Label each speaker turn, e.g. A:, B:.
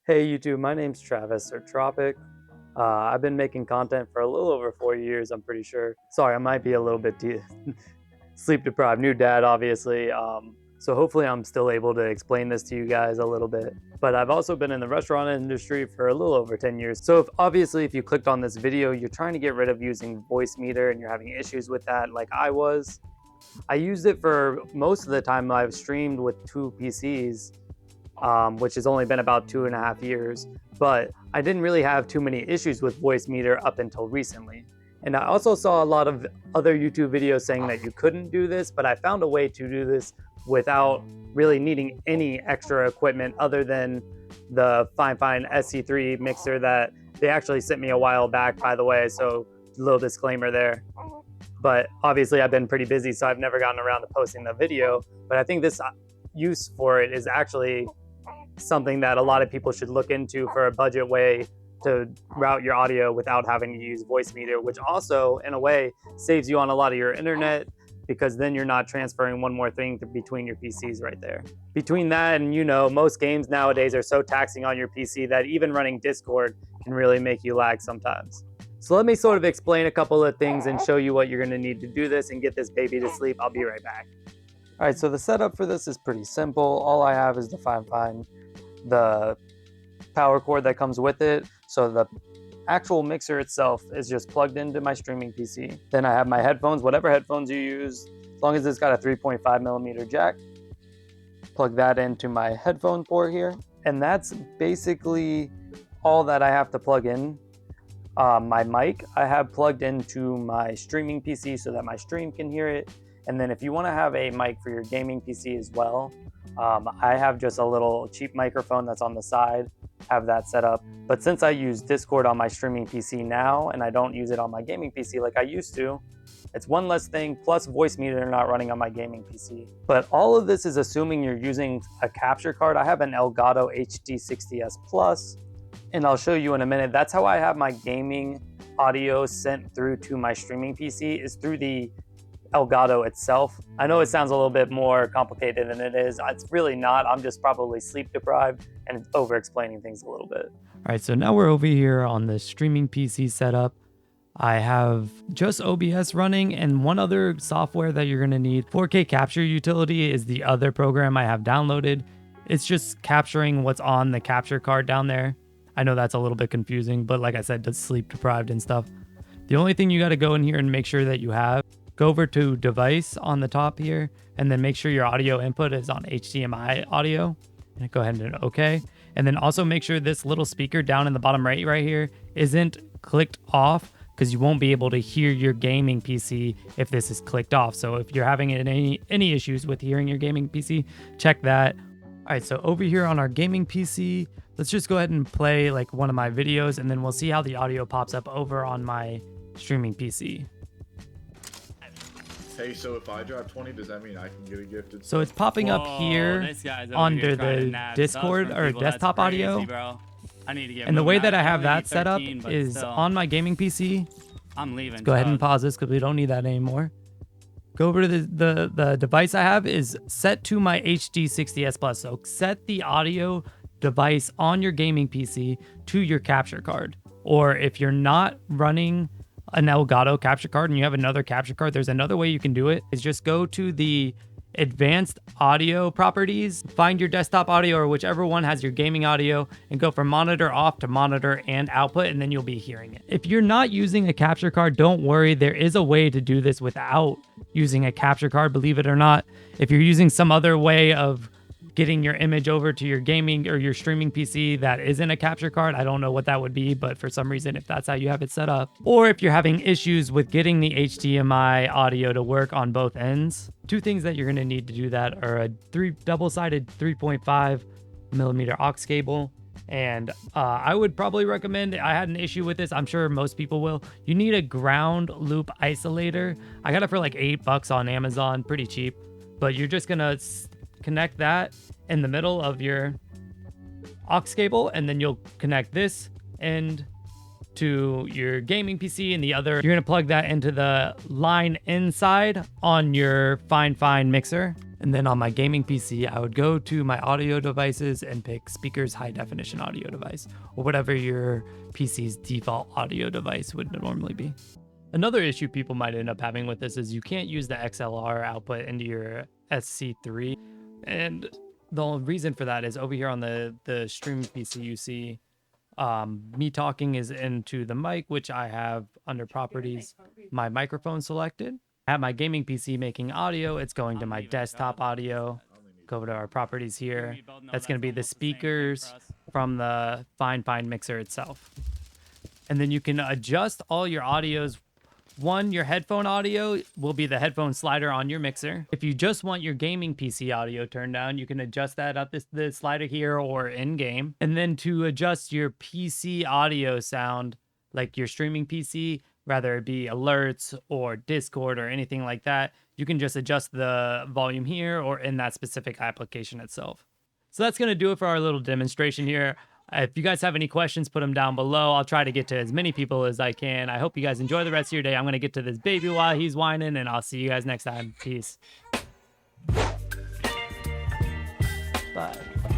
A: Hey YouTube, my name's Travis or Chropic. I've been making content for a little over 4 years, I'm pretty sure. Sorry, I might be a little bit sleep deprived, new dad obviously. So hopefully I'm still able to explain this to you guys a little bit. But I've also been in the restaurant industry for a little over 10 years. So if you clicked on this video, you're trying to get rid of using Voicemeeter and you're having issues with that like I was. I used it for most of the time I've streamed with 2 PCs. Which has only been about 2.5 years, but I didn't really have too many issues with Voicemeeter up until recently. And I also saw a lot of other YouTube videos saying that you couldn't do this, but I found a way to do this without really needing any extra equipment other than the FIFINE SC3 mixer that they actually sent me a while back, by the way, so a little disclaimer there. But obviously I've been pretty busy, so I've never gotten around to posting the video, but I think this use for it is actually something that a lot of people should look into for a budget way to route your audio without having to use Voicemeeter, which also in a way saves you on a lot of your internet, because then you're not transferring one more thing between your PCs right there. Between that and, most games nowadays are so taxing on your PC that even running Discord can really make you lag sometimes. So let me sort of explain a couple of things and show you what you're going to need to do this and get this baby to sleep. I'll be right back. All right, so the setup for this is pretty simple. All I have is the FIFINE, the power cord that comes with it. So the actual mixer itself is just plugged into my streaming PC. Then I have my headphones, whatever headphones you use, as long as it's got a 3.5mm jack. Plug that into my headphone port here. And that's basically all that I have to plug in. My mic I have plugged into my streaming PC so that my stream can hear it. And then if you want to have a mic for your gaming PC as well, I have just a little cheap microphone that's on the side, have that set up. But since I use Discord on my streaming PC now, and I don't use it on my gaming PC like I used to, it's one less thing, plus Voicemeeter not running on my gaming PC. But all of this is assuming you're using a capture card. I have an Elgato HD60S Plus, and I'll show you in a minute. That's how I have my gaming audio sent through to my streaming PC, is through the Elgato itself. I know it sounds a little bit more complicated than it is. It's really not. I'm just probably sleep deprived and over explaining things a little bit.
B: All right, so now we're over here on the streaming PC setup. I have just OBS running and one other software that you're gonna need. 4K capture utility is the other program I have downloaded. It's just capturing what's on the capture card down there. I know that's a little bit confusing, but like I said, it's sleep deprived and stuff. The only thing you gotta go in here and make sure that you have, go over to device on the top here, and then make sure your audio input is on HDMI audio, and go ahead and OK. And then also make sure this little speaker down in the bottom right here isn't clicked off, because you won't be able to hear your gaming PC if this is clicked off. So if you're having any issues with hearing your gaming PC, check that. All right, so over here on our gaming PC, let's just go ahead and play like one of my videos, and then we'll see how the audio pops up over on my streaming PC.
C: Hey, so if I drop 20, does that mean I can get a gifted?
B: So it's popping up here under the Discord or desktop audio.
D: Bro. I need to get
B: and the way that I have that set up is on my gaming PC.
D: I'm leaving.
B: Let's go ahead and pause this because we don't need that anymore. Go over to the device I have is set to my HD60S Plus. So set the audio device on your gaming PC to your capture card. Or if you're not running an Elgato capture card and you have another capture card, there's another way you can do it, is just go to the advanced audio properties, find your desktop audio or whichever one has your gaming audio, and go from monitor off to monitor and output, and then you'll be hearing it. If you're not using a capture card, don't worry, there is a way to do this without using a capture card, believe it or not. If you're using some other way of getting your image over to your gaming or your streaming PC that isn't a capture card, I don't know what that would be, but for some reason, if that's how you have it set up, or if you're having issues with getting the HDMI audio to work on both ends, two things that you're going to need to do that are a double-sided 3.5mm aux cable. And I would probably recommend, I had an issue with this, I'm sure most people will, you need a ground loop isolator. I got it for like $8 on Amazon, pretty cheap, but you're just going to connect that in the middle of your aux cable, and then you'll connect this end to your gaming PC, and the other, you're going to plug that into the line inside on your FIFINE mixer. And then on my gaming PC, I would go to my audio devices and pick speakers high definition audio device, or whatever your PC's default audio device would normally be. Another issue people might end up having with this is you can't use the XLR output into your SC3. And the reason for that is over here on the stream PC, you see me talking is into the mic, which I have under properties, my microphone selected. I have my gaming PC making audio. It's going to my desktop audio. Go over to our properties here. That's going to be the speakers from the FIFINE mixer itself. And then you can adjust all your audios. One, your headphone audio will be the headphone slider on your mixer. If you just want your gaming PC audio turned down, you can adjust that up the slider here or in game. And then to adjust your PC audio sound, like your streaming PC, whether it be alerts or Discord or anything like that, you can just adjust the volume here or in that specific application itself. So that's going to do it for our little demonstration here. If you guys have any questions, put them down below. I'll try to get to as many people as I can. I hope you guys enjoy the rest of your day. I'm going to get to this baby while he's whining, and I'll see you guys next time. Peace. Bye.